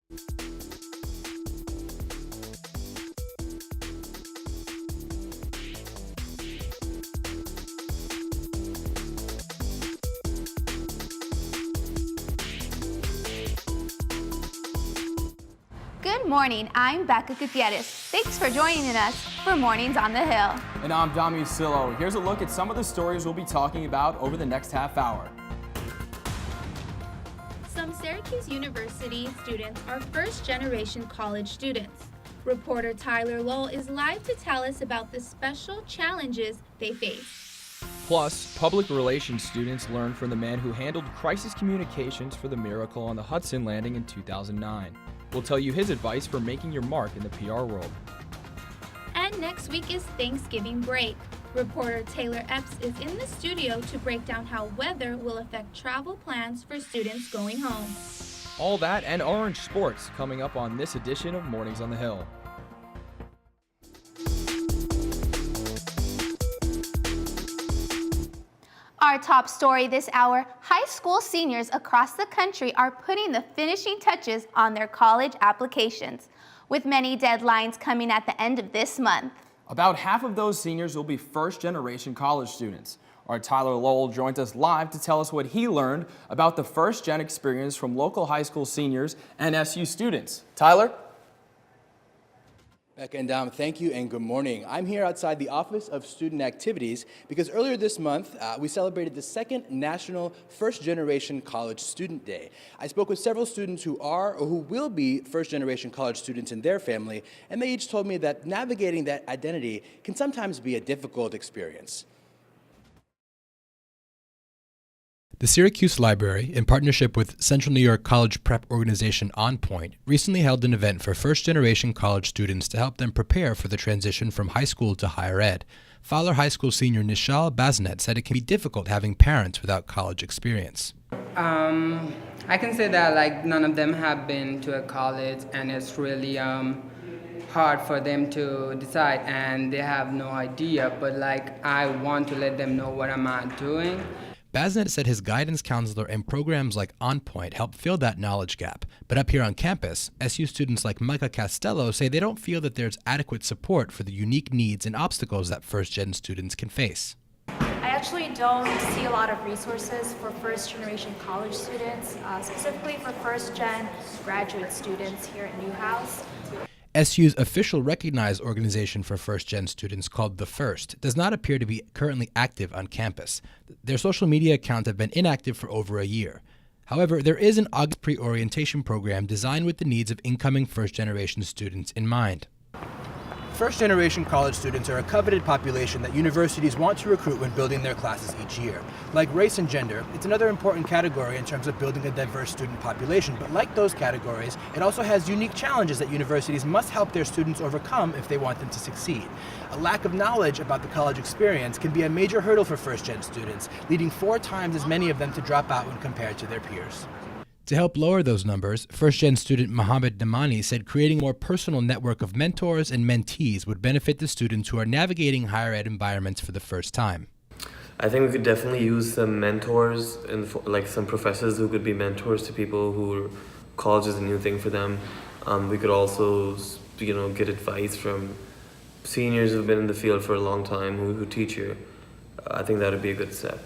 Good morning, I'm Becca Gutierrez. Thanks for joining us for Mornings on the Hill. And I'm Dami Sillo. Here's a look at some of the stories we'll be talking about over the next half hour. Some Syracuse University students are first-generation college students. Reporter Tyler Lowell is live to tell us about the special challenges they face. Plus, public relations students learned from the man who handled crisis communications for the Miracle on the Hudson landing in 2009. We'll tell you his advice for making your mark in the PR world. And next week is Thanksgiving break. Reporter Taylor Epps is in the studio to break down how weather will affect travel plans for students going home. All that and Orange Sports coming up on this edition of Mornings on the Hill. Our top story this hour, high school seniors across the country are putting the finishing touches on their college applications, with many deadlines coming at the end of this month. About half of those seniors will be first-generation college students. Our Tyler Lowell joins us live to tell us what he learned about the first-gen experience from local high school seniors and SU students. Tyler? Becca and Dom, thank you and good morning. I'm here outside the Office of Student Activities because earlier this month we celebrated the second National First Generation College Student Day. I spoke with several students who are or who will be first generation college students in their family, and they each told me that navigating that identity can sometimes be a difficult experience. The Syracuse Library, in partnership with Central New York College prep organization On Point, recently held an event for first-generation college students to help them prepare for the transition from high school to higher ed. Fowler High School senior Nishal Basnet said it can be difficult having parents without college experience. I can say that none of them have been to a college, and it's really hard for them to decide, and they have no idea. But I want to let them know what am I doing. Basnet said his guidance counselor and programs like On Point help fill that knowledge gap. But up here on campus, SU students like Micah Castello say they don't feel that there's adequate support for the unique needs and obstacles that first-gen students can face. I actually don't see a lot of resources for first-generation college students, specifically for first-gen graduate students here at Newhouse. SU's official recognized organization for first-gen students, called The First, does not appear to be currently active on campus. Their social media accounts have been inactive for over a year. However, there is an August pre-orientation program designed with the needs of incoming first-generation students in mind. First-generation college students are a coveted population that universities want to recruit when building their classes each year. Like race and gender, it's another important category in terms of building a diverse student population, but like those categories, it also has unique challenges that universities must help their students overcome if they want them to succeed. A lack of knowledge about the college experience can be a major hurdle for first-gen students, leading 4 times as many of them to drop out when compared to their peers. To help lower those numbers, first-gen student Mohammed Damani said creating a more personal network of mentors and mentees would benefit the students who are navigating higher ed environments for the first time. I think we could definitely use some mentors and some professors who could be mentors to people who college is a new thing for them. We could also, get advice from seniors who've been in the field for a long time who teach you. I think that would be a good step.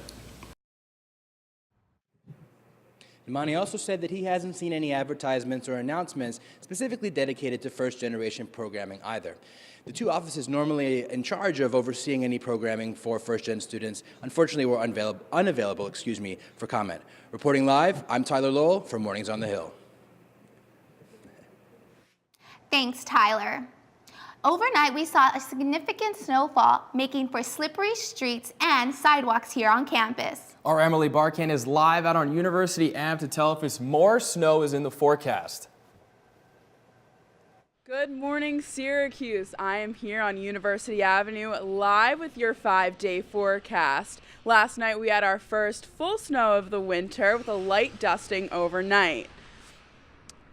Imani also said that he hasn't seen any advertisements or announcements specifically dedicated to first-generation programming either. The 2 offices normally in charge of overseeing any programming for first-gen students unfortunately were unavailable for comment. Reporting live, I'm Tyler Lowell for Mornings on the Hill. Thanks, Tyler. Overnight, we saw a significant snowfall, making for slippery streets and sidewalks here on campus. Our Emily Barkan is live out on University Ave to tell if more snow is in the forecast. Good morning, Syracuse. I am here on University Avenue live with your 5-day forecast. Last night we had our first full snow of the winter with a light dusting overnight.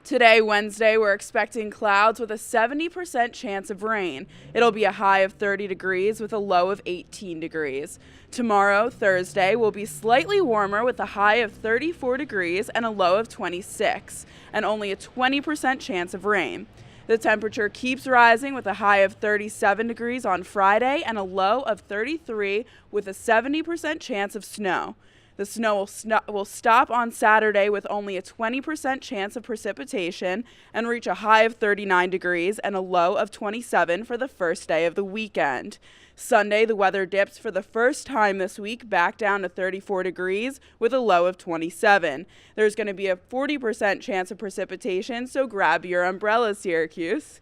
Today, Wednesday, we're expecting clouds with a 70% chance of rain. It'll be a high of 30 degrees with a low of 18 degrees. Tomorrow, Thursday, will be slightly warmer with a high of 34 degrees and a low of 26, and only a 20% chance of rain. The temperature keeps rising with a high of 37 degrees on Friday and a low of 33 with a 70% chance of snow. The snow will stop on Saturday with only a 20% chance of precipitation and reach a high of 39 degrees and a low of 27 for the first day of the weekend. Sunday, the weather dips for the first time this week back down to 34 degrees with a low of 27. There's going to be a 40% chance of precipitation, so grab your umbrellas, Syracuse.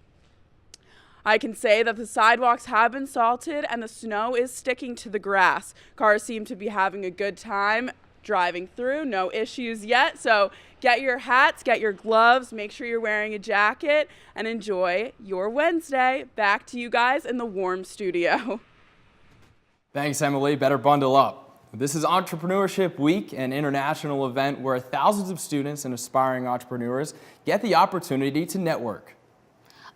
I can say that the sidewalks have been salted and the snow is sticking to the grass. Cars seem to be having a good time driving through, no issues yet. So get your hats, get your gloves, make sure you're wearing a jacket, and enjoy your Wednesday. Back to you guys in the warm studio. Thanks, Emily. Better bundle up. This is Entrepreneurship Week, an international event where thousands of students and aspiring entrepreneurs get the opportunity to network.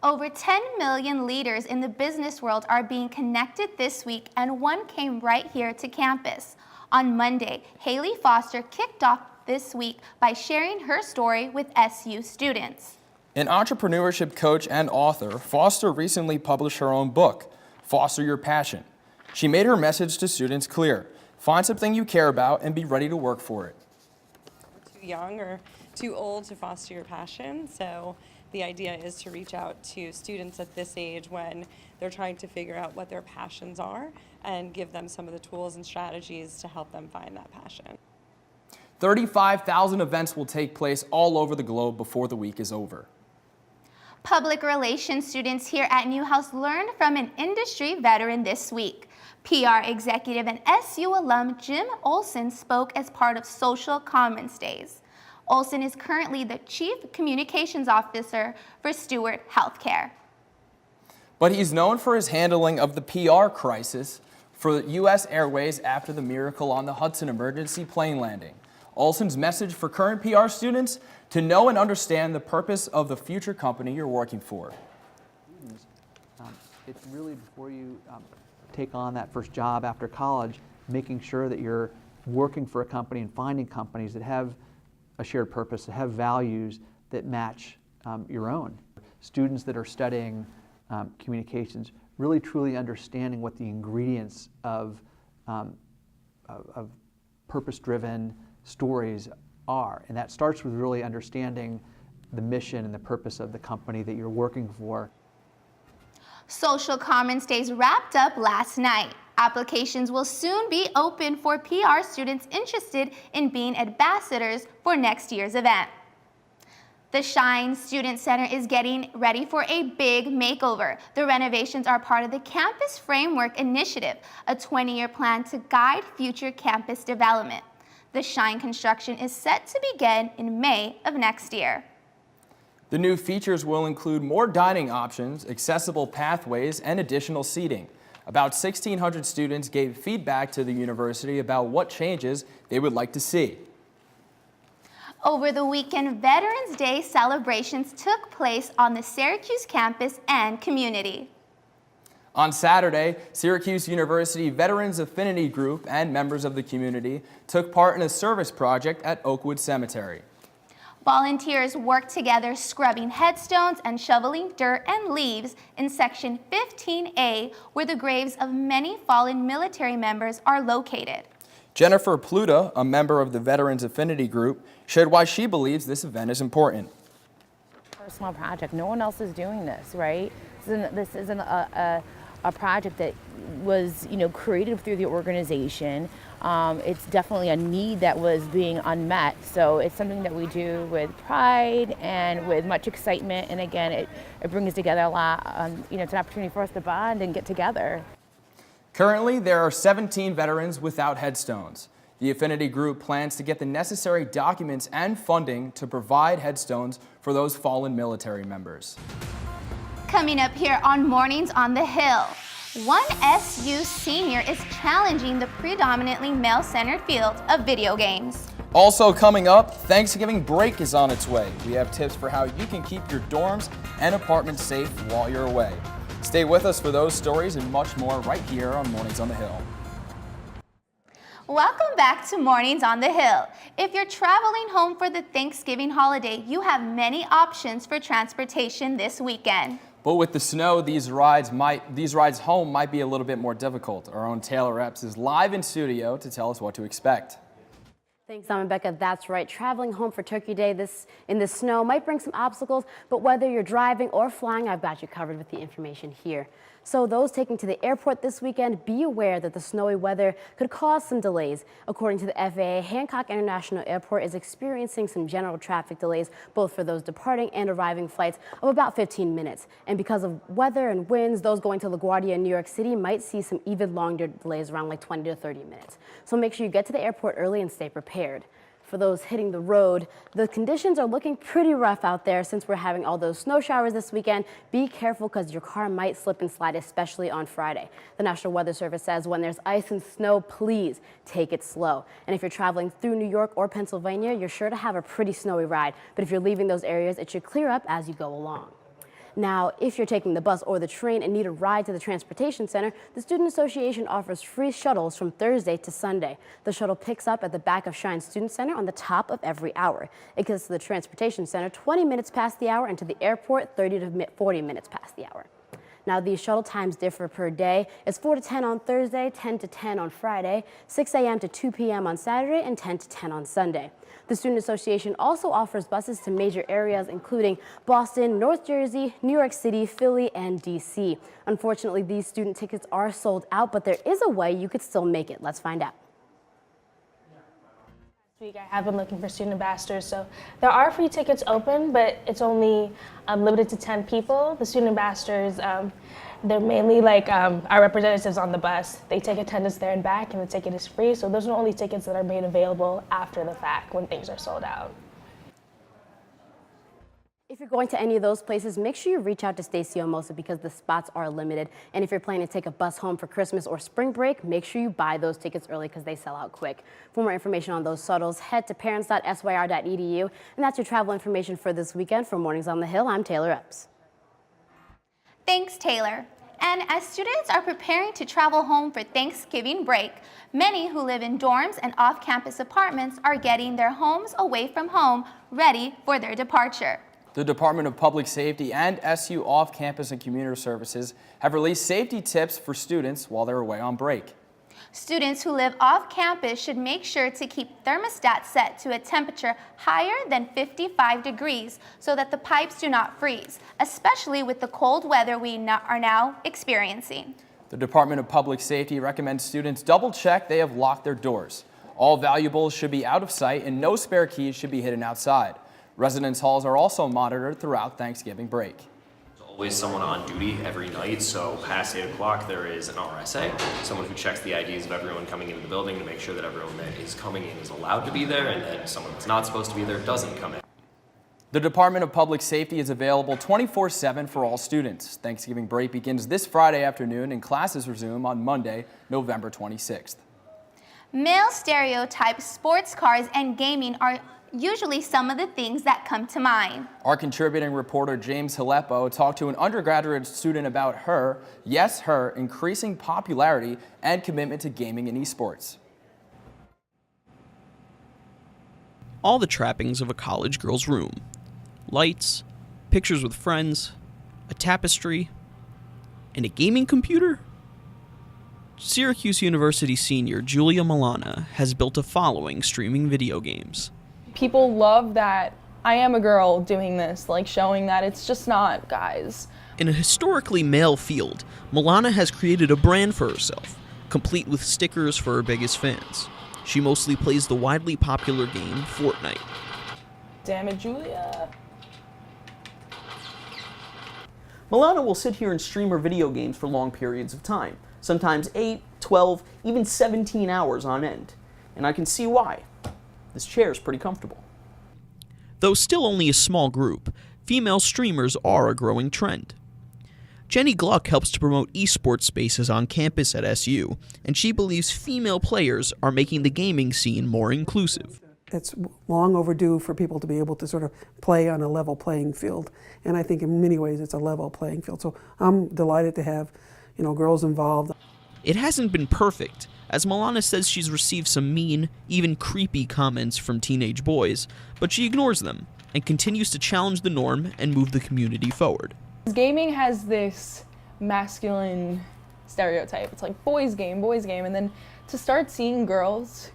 Over 10 million leaders in the business world are being connected this week, and one came right here to campus. On Monday, Haley Foster kicked off this week by sharing her story with SU students. An entrepreneurship coach and author, Foster recently published her own book, Foster Your Passion. She made her message to students clear: find something you care about and be ready to work for it. Too young or too old to foster your passion, so the idea is to reach out to students at this age when they're trying to figure out what their passions are and give them some of the tools and strategies to help them find that passion. 35,000 events will take place all over the globe before the week is over. Public relations students here at Newhouse learned from an industry veteran this week. PR executive and SU alum Jim Olson spoke as part of Social Commons Days. Olson is currently the Chief Communications Officer for Steward Healthcare. But he's known for his handling of the PR crisis for U.S. Airways after the Miracle on the Hudson emergency plane landing. Olson's message for current PR students: to know and understand the purpose of the future company you're working for. It's really before you take on that first job after college, making sure that you're working for a company and finding companies that have a shared purpose, that have values that match your own. Students that are studying communications, really truly understanding what the ingredients of purpose-driven stories are. And that starts with really understanding the mission and the purpose of the company that you're working for. Social Commons Days wrapped up last night. Applications will soon be open for PR students interested in being ambassadors for next year's event. The Shine Student Center is getting ready for a big makeover. The renovations are part of the Campus Framework Initiative, a 20-year plan to guide future campus development. The Shine construction is set to begin in May of next year. The new features will include more dining options, accessible pathways, and additional seating. About 1,600 students gave feedback to the university about what changes they would like to see. Over the weekend, Veterans Day celebrations took place on the Syracuse campus and community. On Saturday, Syracuse University Veterans Affinity Group and members of the community took part in a service project at Oakwood Cemetery. Volunteers worked together scrubbing headstones and shoveling dirt and leaves in Section 15A, where the graves of many fallen military members are located. Jennifer Pluta, a member of the Veterans Affinity Group, shared why she believes this event is important. Personal project. No one else is doing this, right? This isn't a project that was, created through the organization. It's definitely a need that was being unmet. So it's something that we do with pride and with much excitement. And again, it brings together a lot. It's an opportunity for us to bond and get together. Currently, there are 17 veterans without headstones. The Affinity Group plans to get the necessary documents and funding to provide headstones for those fallen military members. Coming up here on Mornings on the Hill, one SU senior is challenging the predominantly male-centered field of video games. Also coming up, Thanksgiving break is on its way. We have tips for how you can keep your dorms and apartments safe while you're away. Stay with us for those stories and much more right here on Mornings on the Hill. Welcome back to Mornings on the Hill. If you're traveling home for the Thanksgiving holiday, you have many options for transportation this weekend. But with the snow, these rides home might be a little bit more difficult. Our own Taylor Epps is live in studio to tell us what to expect. Thanks, Becca. That's right. Traveling home for Turkey Day in the snow might bring some obstacles, but whether you're driving or flying, I've got you covered with the information here. So those taking to the airport this weekend, be aware that the snowy weather could cause some delays. According to the FAA, Hancock International Airport is experiencing some general traffic delays, both for those departing and arriving flights of about 15 minutes. And because of weather and winds, those going to LaGuardia in New York City might see some even longer delays, around like 20 to 30 minutes. So make sure you get to the airport early and stay prepared. For those hitting the road, the conditions are looking pretty rough out there since we're having all those snow showers this weekend. Be careful because your car might slip and slide, especially on Friday. The National Weather Service says when there's ice and snow, please take it slow. And if you're traveling through New York or Pennsylvania, you're sure to have a pretty snowy ride. But if you're leaving those areas, it should clear up as you go along. Now, if you're taking the bus or the train and need a ride to the transportation center, the Student Association offers free shuttles from Thursday to Sunday. The shuttle picks up at the back of Shine Student Center on the top of every hour. It gets to the transportation center 20 minutes past the hour and to the airport 30 to 40 minutes past the hour. Now, these shuttle times differ per day. It's 4 to 10 on Thursday, 10 to 10 on Friday, 6 a.m. to 2 p.m. on Saturday, and 10 to 10 on Sunday. The Student Association also offers buses to major areas including Boston, North Jersey, New York City, Philly, and D.C. Unfortunately, these student tickets are sold out, but there is a way you could still make it. Let's find out. Week I have been looking for student ambassadors, so there are free tickets open, but it's only limited to 10 people. The student ambassadors, they're mainly like our representatives on the bus. They take attendance there and back, and the ticket is free, so those are only tickets that are made available after the fact when things are sold out. If you're going to any of those places, make sure you reach out to Stacy Omosa because the spots are limited. And if you're planning to take a bus home for Christmas or spring break, make sure you buy those tickets early because they sell out quick. For more information on those shuttles, head to parents.syr.edu. And that's your travel information for this weekend. For Mornings on the Hill, I'm Taylor Epps. Thanks, Taylor. And as students are preparing to travel home for Thanksgiving break, many who live in dorms and off-campus apartments are getting their homes away from home ready for their departure. The Department of Public Safety and SU Off-Campus and Community Services have released safety tips for students while they're away on break. Students who live off campus should make sure to keep thermostats set to a temperature higher than 55 degrees so that the pipes do not freeze, especially with the cold weather we are now experiencing. The Department of Public Safety recommends students double check they have locked their doors. All valuables should be out of sight and no spare keys should be hidden outside. Residence halls are also monitored throughout Thanksgiving break. There's always someone on duty every night, so past 8 o'clock there is an RSA, someone who checks the IDs of everyone coming into the building to make sure that everyone that is coming in is allowed to be there and that someone that's not supposed to be there doesn't come in. The Department of Public Safety is available 24/7 for all students. Thanksgiving break begins this Friday afternoon and classes resume on Monday, November 26th. Male stereotypes, sports cars, and gaming are usually some of the things that come to mind. Our contributing reporter James Hilepo talked to an undergraduate student about her increasing popularity and commitment to gaming and esports. All the trappings of a college girl's room. Lights, pictures with friends, a tapestry, and a gaming computer? Syracuse University senior Julia Milana has built a following streaming video games. People love that I am a girl doing this, like showing that it's just not guys. In a historically male field, Milana has created a brand for herself, complete with stickers for her biggest fans. She mostly plays the widely popular game Fortnite. Damn it, Julia. Milana will sit here and stream her video games for long periods of time, sometimes 8, 12, even 17 hours on end. And I can see why. This chair is pretty comfortable. Though still only a small group, female streamers are a growing trend. Jenny Gluck helps to promote esports spaces on campus at SU, and she believes female players are making the gaming scene more inclusive. it's long overdue for people to be able to sort of play on a level playing field. And I think in many ways it's a level playing field. So I'm delighted to have, girls involved. It hasn't been perfect, as Milana says she's received some mean, even creepy comments from teenage boys, but she ignores them and continues to challenge the norm and move the community forward. Gaming has this masculine stereotype. It's like boys game, and then to start seeing girls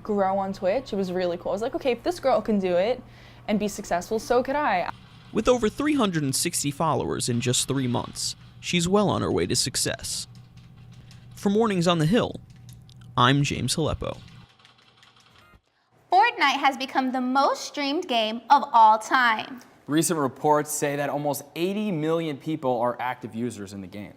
grow on Twitch, it was really cool. I was like, okay, if this girl can do it and be successful, so could I. With over 360 followers in just 3 months, she's well on her way to success. For Mornings on the Hill, I'm James Haleppo. Fortnite has become the most streamed game of all time. Recent reports say that almost 80 million people are active users in the game.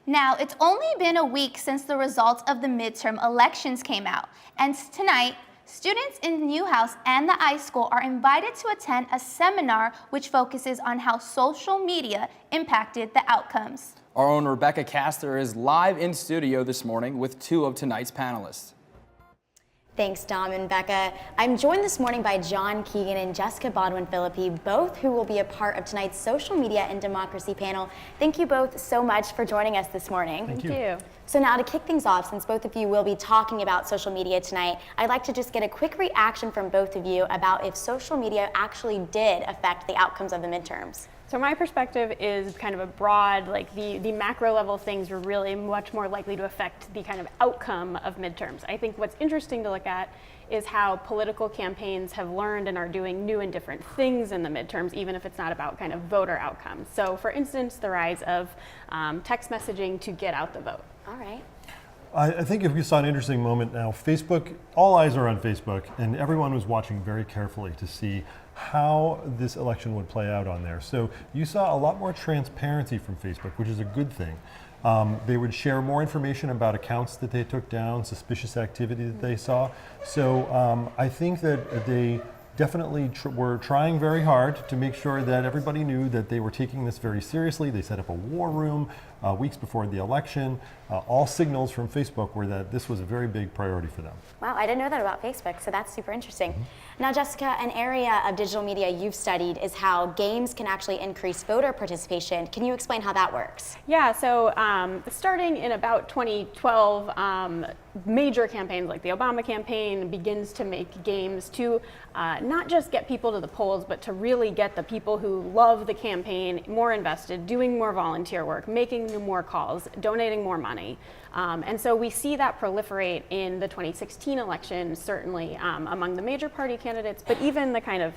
Now, it's only been a week since the results of the midterm elections came out, and tonight, students in Newhouse and the iSchool are invited to attend a seminar which focuses on how social media impacted the outcomes. Our own Rebecca Castor is live in studio this morning with 2 of tonight's panelists. Thanks, Dom and Becca. I'm joined this morning by John Keegan and Jessica Bodwin-Philippi, both who will be a part of tonight's Social Media and Democracy panel. Thank you both so much for joining us this morning. Thank you. So now to kick things off, since both of you will be talking about social media tonight, I'd like to just get a quick reaction from both of you about if social media actually did affect the outcomes of the midterms. So my perspective is kind of a broad, like the macro level things are really much more likely to affect the kind of outcome of midterms. I think what's interesting to look at is how political campaigns have learned and are doing new and different things in the midterms, even if it's not about kind of voter outcomes. So for instance, the rise of text messaging to get out the vote. All right. I think if we saw an interesting moment now, Facebook, all eyes are on Facebook, and everyone was watching very carefully to see how this election would play out on there. So you saw a lot more transparency from Facebook, which is a good thing. They would share more information about accounts that they took down, suspicious activity that they saw. So I think that they definitely were trying very hard to make sure that everybody knew that they were taking this very seriously. They set up a war room weeks before the election. All signals from Facebook were that this was a very big priority for them. Wow, I didn't know that about Facebook, so that's super interesting. Now, Jessica, an area of digital media you've studied is how games can actually increase voter participation. Can you explain how that works? Yeah, so starting in about 2012, major campaigns like the Obama campaign begins to make games to not just get people to the polls, but to really get the people who love the campaign more invested, doing more volunteer work, making more calls, donating more money. And so we see that proliferate in the 2016 election, certainly among the major party candidates, but even the kind of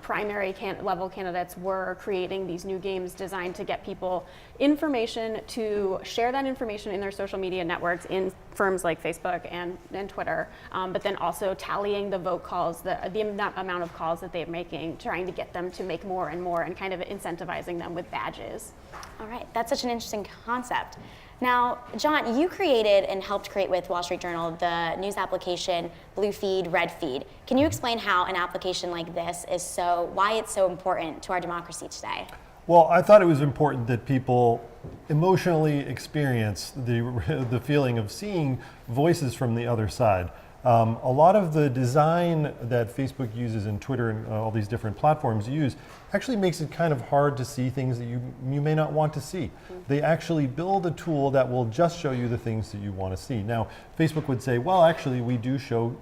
primary level candidates were creating these new games designed to get people information, to share that information in their social media networks in firms like Facebook and Twitter, but then also tallying the vote calls, the amount of calls that they're making, trying to get them to make more and more and kind of incentivizing them with badges. All right, that's such an interesting concept. Now, John, you created and helped create with Wall Street Journal the news application BlueFeed, RedFeed. Can you explain how an application like this is why it's so important to our democracy today? Well, I thought it was important that people emotionally experience the feeling of seeing voices from the other side. A lot of the design that Facebook uses and Twitter and all these different platforms use actually makes it kind of hard to see things that you may not want to see. They actually build a tool that will just show you the things that you want to see. Now, Facebook would say, well, actually, we do show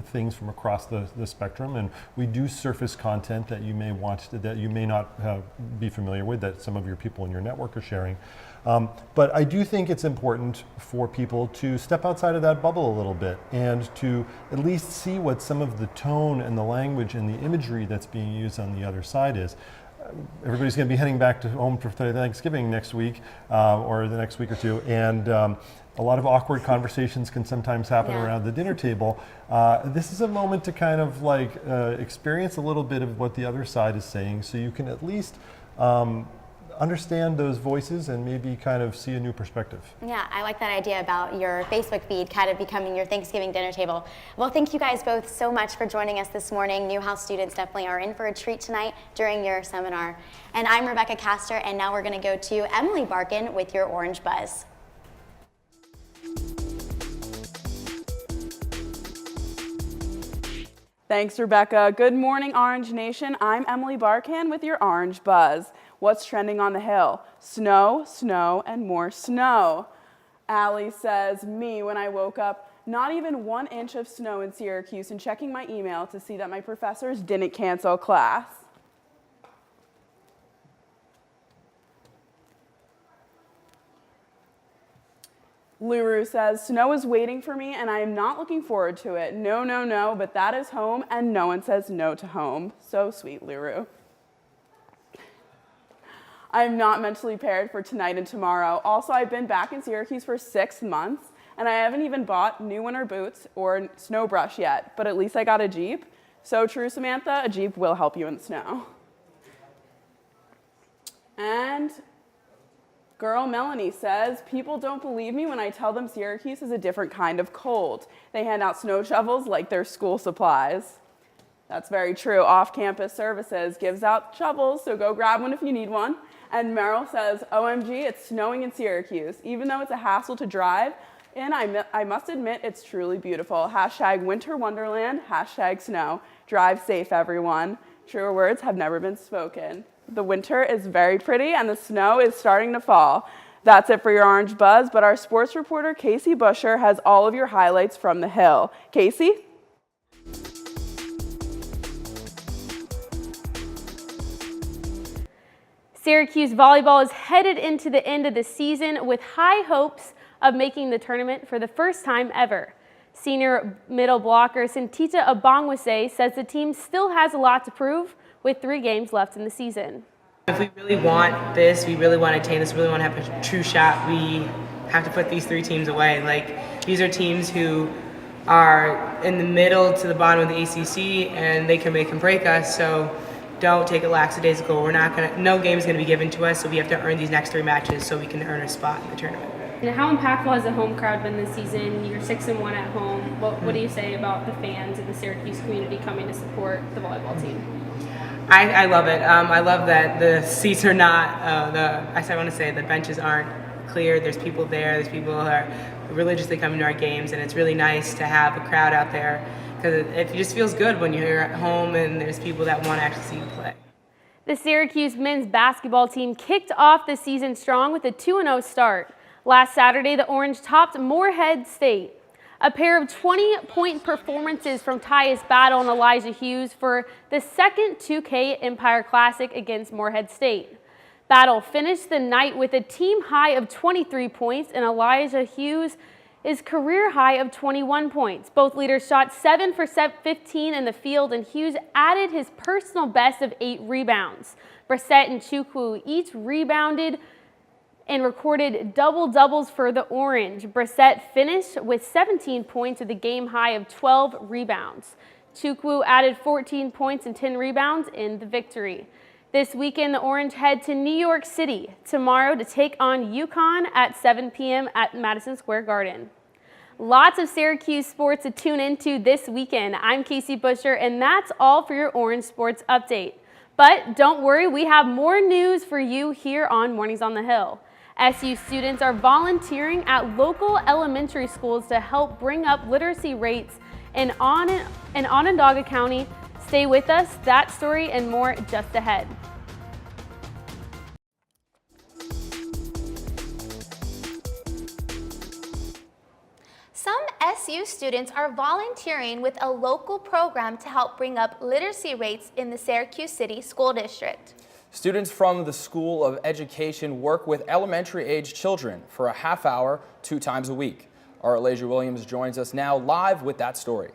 things from across the spectrum, and we do surface content that you may not be familiar with, that some of your people in your network are sharing. But I do think it's important for people to step outside of that bubble a little bit and to at least see what some of the tone and the language and the imagery that's being used on the other side is. Everybody's going to be heading back to home for Thanksgiving next week or the next week or two, and a lot of awkward conversations can sometimes happen around the dinner table. This is a moment to kind of experience a little bit of what the other side is saying, so you can at least understand those voices and maybe kind of see a new perspective. Yeah, I like that idea about your Facebook feed kind of becoming your Thanksgiving dinner table. Well, thank you guys both so much for joining us this morning. Newhouse students definitely are in for a treat tonight during your seminar. And I'm Rebecca Castor, and now we're going to go to Emily Barkin with your Orange Buzz. Thanks, Rebecca. Good morning, Orange Nation. I'm Emily Barkan with your Orange Buzz. What's trending on the Hill? Snow, snow, and more snow. Allie says, me, when I woke up, not even 1 inch of snow in Syracuse, and checking my email to see that my professors didn't cancel class. Luru says, snow is waiting for me and I am not looking forward to it. No, no, no, but that is home and no one says no to home. So sweet, Luru. I am not mentally prepared for tonight and tomorrow. Also, I've been back in Syracuse for 6 months and I haven't even bought new winter boots or snow brush yet, but at least I got a Jeep. So true, Samantha, a Jeep will help you in the snow. And girl Melanie says, people don't believe me when I tell them Syracuse is a different kind of cold. They hand out snow shovels like they're school supplies. That's very true. Off-campus services gives out shovels, so go grab one if you need one. And Merrill says, OMG, it's snowing in Syracuse. Even though it's a hassle to drive, and I must admit it's truly beautiful. Hashtag winter wonderland, hashtag snow. Drive safe, everyone. Truer words have never been spoken. The winter is very pretty and the snow is starting to fall. That's it for your Orange Buzz, but our sports reporter Casey Busher has all of your highlights from the Hill. Casey? Syracuse volleyball is headed into the end of the season with high hopes of making the tournament for the first time ever. Senior middle blocker Sintita Abongwase says the team still has a lot to prove with 3 games left in the season. If we really want this, we really want to attain this, we really want to have a true shot, we have to put these 3 teams away. Like, these are teams who are in the middle to the bottom of the ACC and they can make and break us, so don't take it lackadaisical. No game is going to be given to us, so we have to earn these next 3 matches so we can earn a spot in the tournament. And how impactful has the home crowd been this season? You're 6-1 at home. What do you say about the fans and the Syracuse community coming to support the volleyball team? I love it. I love that the seats are not, I want to say the benches aren't cleared. There's people there. There's people who are religiously coming to our games, and it's really nice to have a crowd out there because it just feels good when you're at home and there's people that want to actually see you play. The Syracuse men's basketball team kicked off the season strong with a 2-0 start. Last Saturday, the Orange topped Morehead State. A pair of 20-point performances from Tyus Battle and Elijah Hughes for the second 2K Empire Classic against Morehead State. Battle finished the night with a team high of 23 points and Elijah Hughes' career high of 21 points. Both leaders shot 7 for 15 in the field, and Hughes added his personal best of 8 rebounds. Brissett and Chukwu each rebounded and recorded double-doubles for the Orange. Brissett finished with 17 points with a game high of 12 rebounds. Chukwu added 14 points and 10 rebounds in the victory. This weekend, the Orange head to New York City tomorrow to take on UConn at 7 p.m. at Madison Square Garden. Lots of Syracuse sports to tune into this weekend. I'm Casey Busher, and that's all for your Orange Sports Update. But don't worry, we have more news for you here on Mornings on the Hill. SU students are volunteering at local elementary schools to help bring up literacy rates in Onondaga County. Stay with us, that story and more just ahead. Some SU students are volunteering with a local program to help bring up literacy rates in the Syracuse City School District. Students from the School of Education work with elementary-age children for a half hour 2 times a week. Our Elijah Williams joins us now live with that story.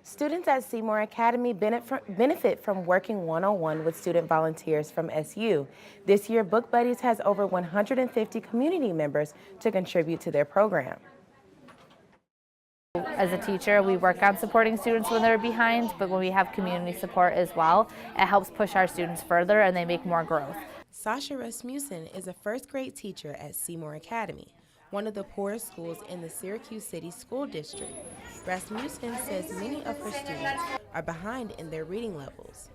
Students at Seymour Academy benefit from working one-on-one with student volunteers from SU. This year, Book Buddies has over 150 community members to contribute to their program. As a teacher, we work on supporting students when they're behind, but when we have community support as well, it helps push our students further and they make more growth. Sasha Rasmussen is a first-grade teacher at Seymour Academy, one of the poorest schools in the Syracuse City School District. Rasmussen says many of her students are behind in their reading levels.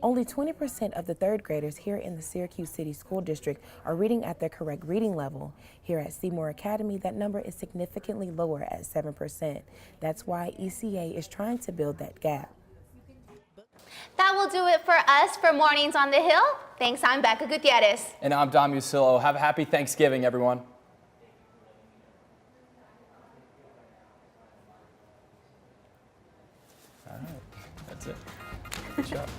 Only 20% of the third graders here in the Syracuse City School District are reading at their correct reading level. Here at Seymour Academy, that number is significantly lower at 7%. That's why ECA is trying to build that gap. That will do it for us for Mornings on the Hill. Thanks, I'm Becca Gutierrez. And I'm Dom Musillo. Have a happy Thanksgiving, everyone. All right, that's it. Good job.